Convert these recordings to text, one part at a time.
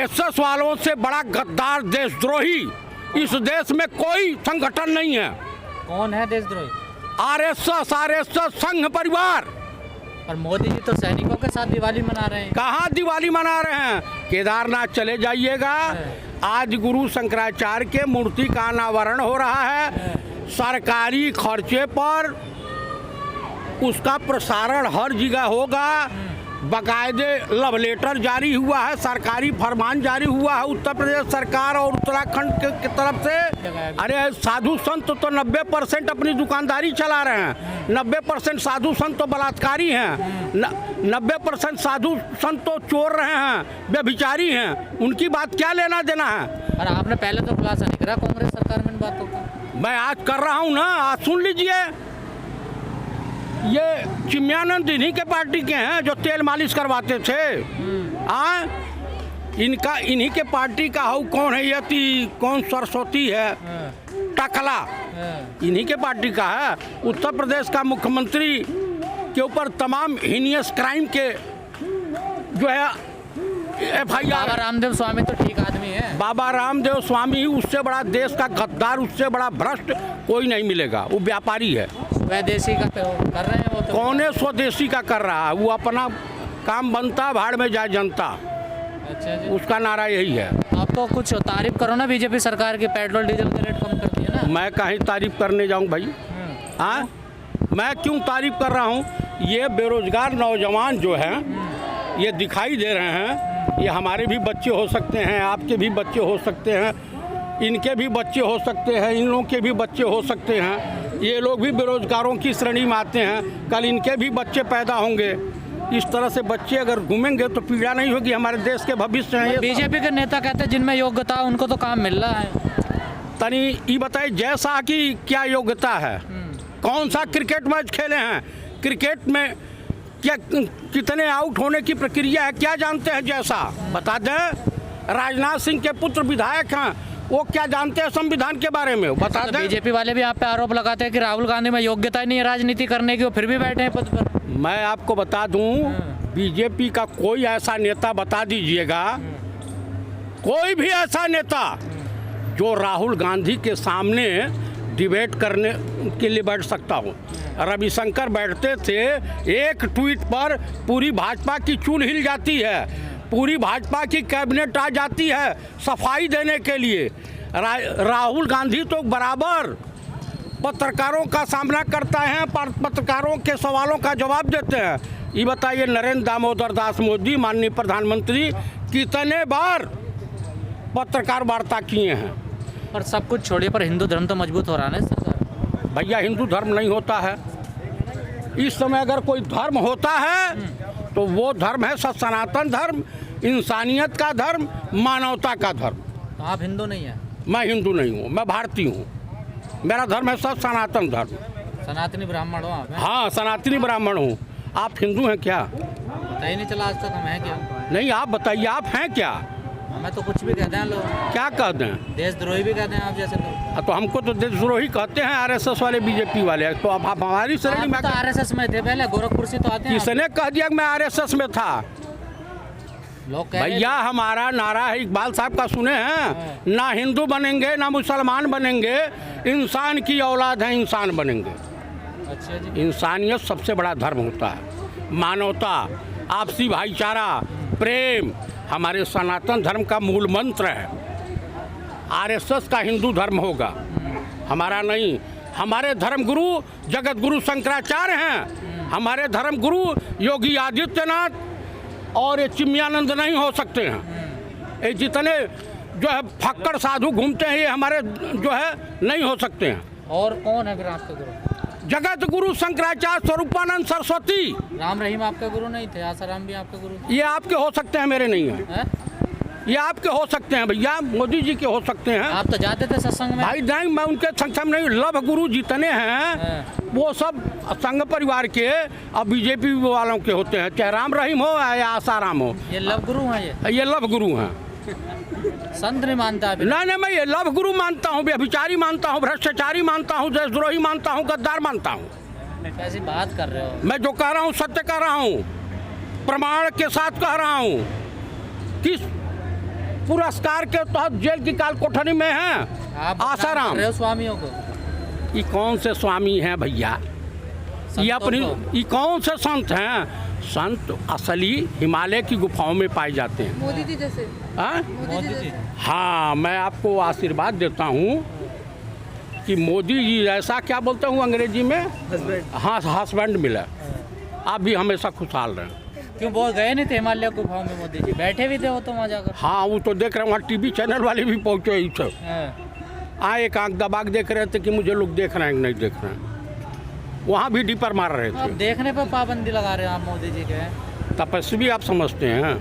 RSS वालों से बड़ा गद्दार देशद्रोही इस देश में कोई संगठन नहीं है। कौन है देशद्रोही? आरएसएस संघ परिवार। और मोदी जी तो सैनिकों के साथ दिवाली मना रहे हैं। कहाँ दिवाली मना रहे हैं? केदारनाथ चले जाइएगा, आज गुरु शंकराचार्य के मूर्ति का अनावरण हो रहा है। सरकारी खर्चे पर उसका प्रसारण हर जगह होगा। बाकायदे लव लेटर जारी हुआ है, सरकारी फरमान जारी हुआ है उत्तर प्रदेश सरकार और उत्तराखंड की तरफ से। अरे साधु संत तो 90% अपनी दुकानदारी चला रहे हैं, 90% साधु संत तो बलात्कारी हैं, 90% साधु संत तो चोर रहे हैं, व्यभिचारी हैं। उनकी बात क्या लेना देना है? और आपने पहले तो खुलासा नहीं करा कांग्रेस सरकार में इन बातों का। मैं आज कर रहा हूँ ना, आज सुन लीजिए। ये चिमयानंद इन्हीं के पार्टी के हैं जो तेल मालिश करवाते थे। इनका इन्हीं के पार्टी का हो। कौन है यति, कौन सरस्वती है, टकला, इन्हीं के पार्टी का है। उत्तर प्रदेश का मुख्यमंत्री के ऊपर तमाम हीनियस क्राइम के जो है FIR। बाबा रामदेव स्वामी तो ठीक आदमी है। बाबा रामदेव स्वामी, उससे बड़ा देश का गद्दार, उससे बड़ा भ्रष्ट कोई नहीं मिलेगा। वो व्यापारी है। स्वदेशी का कर रहे हैं वो तो। कौन है स्वदेशी का कर रहा है? वो अपना काम बनता, भाड़ में जाए जनता। अच्छा जी। उसका नारा यही है। आप तो कुछ तारीफ करो ना बीजेपी सरकार की, पेट्रोल डीजल का रेट कम कर दिया ना। मैं कहीं तारीफ करने जाऊं भाई? हाँ, मैं क्यों तारीफ कर रहा हूं? ये बेरोजगार नौजवान जो हैं, ये दिखाई दे रहे हैं। ये हमारे भी बच्चे हो सकते हैं, आपके भी बच्चे हो सकते हैं, इनके भी बच्चे हो सकते हैं, इन लोगों के भी बच्चे हो सकते हैं। ये लोग भी बेरोजगारों की श्रेणी में आते हैं, कल इनके भी बच्चे पैदा होंगे। इस तरह से बच्चे अगर घूमेंगे तो पीड़ा नहीं होगी। हमारे देश के भविष्य हैं। बीजेपी के नेता कहते हैं जिनमें योग्यता उनको तो काम मिल रहा है। तनी ये बताइए, जैसा कि क्या योग्यता है? कौन सा क्रिकेट मैच खेले हैं? क्रिकेट में क्या कितने आउट होने की प्रक्रिया है, क्या जानते हैं? जैसा बता दें। राजनाथ सिंह के पुत्र विधायक हैं, वो क्या जानते हैं संविधान के बारे में? बता दें। बीजेपी वाले भी आप पे आरोप लगाते हैं कि राहुल गांधी में योग्यता ही नहीं है राजनीति करने की, वो फिर भी बैठे हैं पद पर। मैं आपको बता दूं, बीजेपी का कोई ऐसा नेता बता दीजिएगा, कोई भी ऐसा नेता जो राहुल गांधी के सामने डिबेट करने के लिए बैठ सकता हो। रविशंकर बैठते थे, एक ट्वीट पर पूरी भाजपा की चूल हिल जाती है, पूरी भाजपा की कैबिनेट आ जाती है सफाई देने के लिए। राहुल गांधी तो बराबर पत्रकारों का सामना करता है, पत्रकारों के सवालों का जवाब देते हैं। ये बताइए, नरेंद्र दामोदर दास मोदी माननीय प्रधानमंत्री कितने बार पत्रकार वार्ता किए हैं? और सब कुछ छोड़िए, पर हिंदू धर्म तो मजबूत हो रहा है ना सरकार। भैया, हिंदू धर्म नहीं होता है। इस समय अगर कोई धर्म होता है तो वो धर्म है सनातन धर्म, इंसानियत का धर्म, मानवता का धर्म। तो आप हिंदू नहीं हैं? मैं हिंदू नहीं हूँ, मैं भारतीय हूँ। मेरा धर्म है सनातन धर्म। सनातनी ब्राह्मण हो आप? हाँ, सनातनी ब्राह्मण हूँ। आप हिंदू हैं क्या? पता ही नहीं चला आज तक हम हैं क्या। नहीं, आप बताइए, आप हैं क्या? हमें तो कुछ भी कहते हैं लोग। क्या कहते हैं? देशद्रोही भी कहते हैं आप जैसे लोग। तो हमको तो देशद्रोही कहते हैं आरएसएस वाले, बीजेपी वाले। तो अब आप हमारी श्रेणी में? तो आरएसएस में थे पहले, गोरखपुर से तो आते हैं। किसने कह दिया कि मैं आरएसएस में था? लोग भैया, हमारा नारा है, इकबाल साहब का सुने हैं, ना हिंदू बनेंगे ना मुसलमान बनेंगे, इंसान की औलाद है, इंसान बनेंगे। अच्छा जी। इंसानियत सबसे बड़ा धर्म होता है, मानवता, आपसी भाईचारा, प्रेम हमारे सनातन धर्म का मूल मंत्र है। आरएसएस का हिंदू धर्म होगा, हमारा नहीं। हमारे धर्म गुरु जगत गुरु शंकराचार्य हैं, हमारे धर्म गुरु योगी आदित्यनाथ और ये चिमयानंद नहीं हो सकते हैं। ये जितने जो है फक्कड़ साधु घूमते हैं, ये हमारे जो है नहीं हो सकते हैं। और कौन है फिर आपके गुरु? जगत गुरु शंकराचार्य, स्वरूपानंद सरस्वती। राम रहीम आपके गुरु नहीं थे? आसाराम भी आपके गुरु थे? ये आपके हो सकते हैं, मेरे नहीं है। ये आपके हो सकते हैं भैया, मोदी जी के हो सकते हैं। आप तो जाते थे सत्संग में? भाई नहीं, मैं उनके सत्संग नहीं। लव गुरु जितने हैं वो सब संघ परिवार के और बीजेपी वालों के होते हैं, चाहे राम रहीम हो या आसाराम हो। ये लव गुरु हैं? ये लव गुरु हैं। संत नहीं मानता अभी? नहीं, मैं ये लव गुरु मानता हूँ, व्यभिचारी मानता हूँ, भ्रष्टाचारी मानता हूँ, देशद्रोही मानता हूँ, गद्दार मानता हूँ। कैसी बात कर रहे हो? मैं जो कह रहा हूँ सत्य कह रहा हूँ, प्रमाण के साथ कह रहा हूँ। किस पुरस्कार के तहत जेल की काल कोठरी में हैं। आप बदनाम आसाराम कर रहे हो स्वामियों को, ये कौन से स्वामी हैं भैया? ये संतों अपनी को। ये कौन से संत हैं? संत असली हिमालय की गुफाओं में पाए जाते हैं। मोदी जी जैसे हाँ मोदी जी हाँ, मैं आपको आशीर्वाद देता हूँ कि मोदी जी ऐसा क्या बोलते हूँ अंग्रेजी में, हाँ हस्बैंड मिला, आप भी हमेशा खुशहाल रहें। क्यों वो गए नहीं थे हिमालय गुफाओं में? मोदी जी बैठे भी थे वो तो वहाँ जाकर। हाँ वो तो देख रहे हैं, वहाँ टीवी चैनल वाले भी पहुँचे ही थे। हाँ। एक आंख दबा के देख रहे थे कि मुझे लोग देख रहे हैं कि नहीं देख रहे हैं। वहाँ भी डीपर मार रहे अब थे। देखने पर पाबंदी लगा रहे हैं आप मोदी जी के। तपस्वी आप समझते हैं?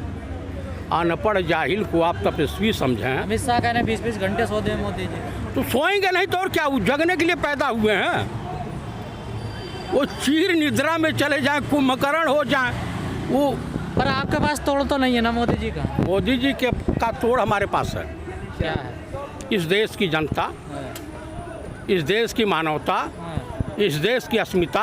अनपढ़ जाहिल को आप तपस्वी समझें? अमित शाह कहने 20-20 घंटे सोते हैं मोदी जी। तो सोएंगे नहीं तो और क्या, वो जगने के लिए पैदा हुए हैं। वो चीर निद्रा में चले जाएं, कुंभकर्ण हो जाएं। वो पर आपके पास तोड़ तो नहीं है ना मोदी जी का? मोदी जी के का तोड़ हमारे पास है। क्या है? इस देश की जनता, हाँ। इस देश की मानवता, हाँ। इस देश की अस्मिता।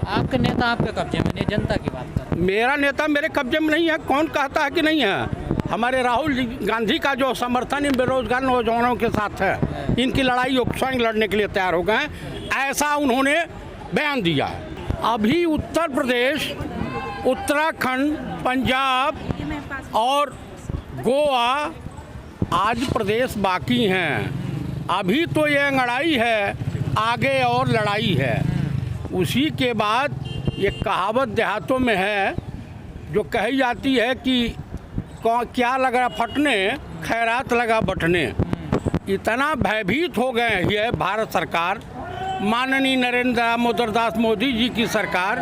आपके नेता आपके कब्जे में नहीं, जनता की बात कर। मेरा नेता मेरे कब्जे में नहीं है। कौन कहता है कि नहीं है? हमारे राहुल गांधी का जो समर्थन इन बेरोजगार नौजवानों के साथ है, इनकी लड़ाई वो स्वयं लड़ने के लिए तैयार हो गए हैं, ऐसा उन्होंने बयान दिया है। अभी उत्तर प्रदेश, उत्तराखंड, पंजाब और गोवा आज प्रदेश बाकी हैं। अभी तो ये लड़ाई है, आगे और लड़ाई है। उसी के बाद ये कहावत देहातों में है जो कही जाती है कि क्या लगा फटने, खैरात लगा बटने। इतना भयभीत हो गए ये भारत सरकार, माननीय नरेंद्र दामोदर दास मोदी जी की सरकार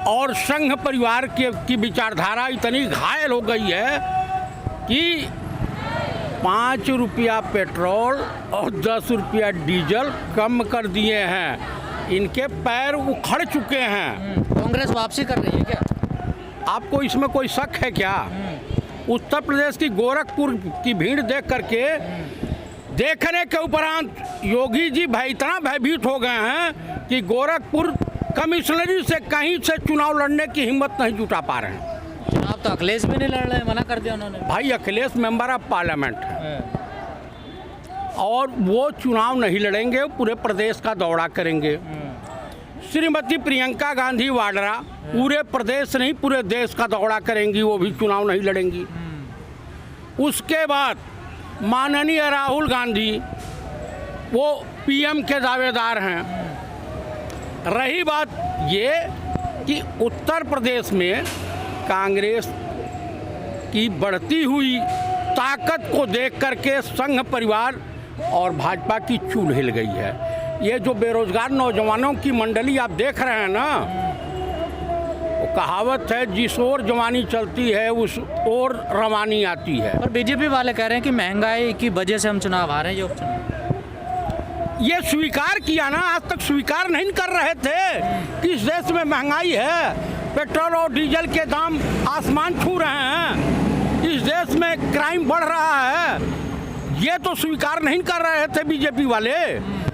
और संघ परिवार की विचारधारा इतनी घायल हो गई है कि 5 रुपया पेट्रोल और 10 रुपया डीजल कम कर दिए हैं। इनके पैर उखड़ चुके हैं। कांग्रेस वापसी कर रही है क्या? आपको इसमें कोई शक है क्या? उत्तर प्रदेश की गोरखपुर की भीड़ देख करके देखने के उपरांत योगी जी इतना भयभीत हो गए हैं कि गोरखपुर कमिश्नरी से कहीं से चुनाव लड़ने की हिम्मत नहीं जुटा पा रहे हैं। चुनाव तो अखिलेश भी नहीं लड़ रहे, मना कर दिया उन्होंने। भाई अखिलेश मेंबर ऑफ पार्लियामेंट है और वो चुनाव नहीं लड़ेंगे, पूरे प्रदेश का दौरा करेंगे। श्रीमती प्रियंका गांधी वाड्रा पूरे प्रदेश नहीं पूरे देश का दौरा करेंगी, वो भी चुनाव नहीं लड़ेंगी। उसके बाद माननीय राहुल गांधी वो पीएम के दावेदार हैं। रही बात ये कि उत्तर प्रदेश में कांग्रेस की बढ़ती हुई ताकत को देख करके संघ परिवार और भाजपा की चूल हिल गई है। ये जो बेरोजगार नौजवानों की मंडली आप देख रहे हैं ना, वो कहावत है जिस ओर जवानी चलती है उस ओर रवानी आती है। और बीजेपी वाले कह रहे हैं कि महंगाई की वजह से हम चुनाव हारे, ये उपचुनाव। ये स्वीकार किया ना, आज तक स्वीकार नहीं कर रहे थे कि इस देश में महंगाई है, पेट्रोल और डीजल के दाम आसमान छू रहे हैं, इस देश में क्राइम बढ़ रहा है। ये तो स्वीकार नहीं कर रहे थे बीजेपी वाले।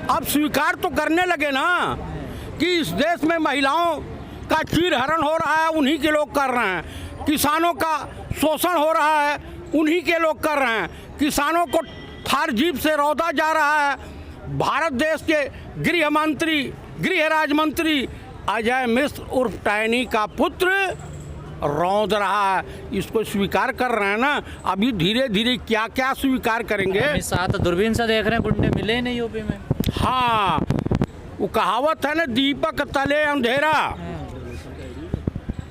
अब स्वीकार तो करने लगे ना कि इस देश में महिलाओं का चीरहरण हो रहा है, उन्हीं के लोग कर रहे हैं। किसानों का शोषण हो रहा है, उन्हीं के लोग कर रहे हैं। किसानों को थार जीप से रौदा जा रहा है। भारत देश के गृह राज्य मंत्री अजय मिश्र उर्फ टैनी का पुत्र रौंद रहा है। इसको स्वीकार कर रहे हैं ना। अभी धीरे धीरे क्या क्या स्वीकार करेंगे। अमित शाह तो दूरबीन से देख रहे हैं, गुंडे मिले ही नहीं यूपी में। हाँ, वो कहावत है ना, दीपक तले अंधेरा।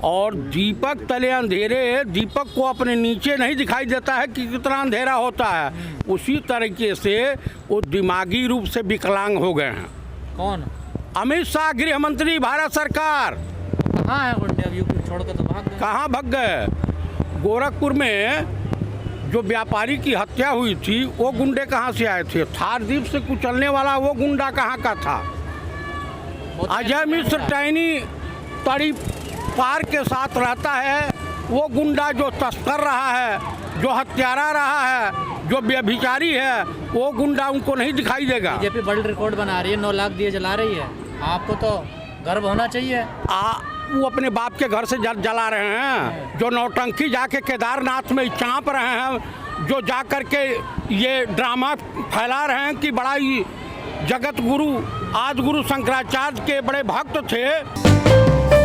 और दीपक तले अंधेरे, दीपक को अपने नीचे नहीं दिखाई देता है कि कितना अंधेरा होता है। उसी तरीके से वो दिमागी रूप से विकलांग हो गए हैं। कौन? अमित शाह, गृह मंत्री, भारत सरकार। कहाँ है गुंडे? अब यूपी छोड़ कर तो भाग गए। कहाँ भाग गए? गोरखपुर में जो व्यापारी की हत्या हुई थी वो गुंडे कहाँ से आए थे? थार द्वीप से कुचलने वाला वो गुंडा कहाँ का था? अजय मिश्र टैनी तड़ी पार के साथ रहता है। वो गुंडा जो तस्कर रहा है, जो हत्यारा रहा है, जो व्यभिचारी है, वो गुंडा उनको नहीं दिखाई देगा। बीजेपी वर्ल्ड रिकॉर्ड बना रही है, 9 लाख दिए जला रही है। आपको तो गर्व होना चाहिए। वो अपने बाप के घर से जला रहे हैं, जो नौटंकी जाके केदारनाथ में चाँप रहे हैं, जो जा कर के ये ड्रामा फैला रहे हैं कि बड़ा ही जगत गुरु आदि गुरु शंकराचार्य के बड़े भक्त थे।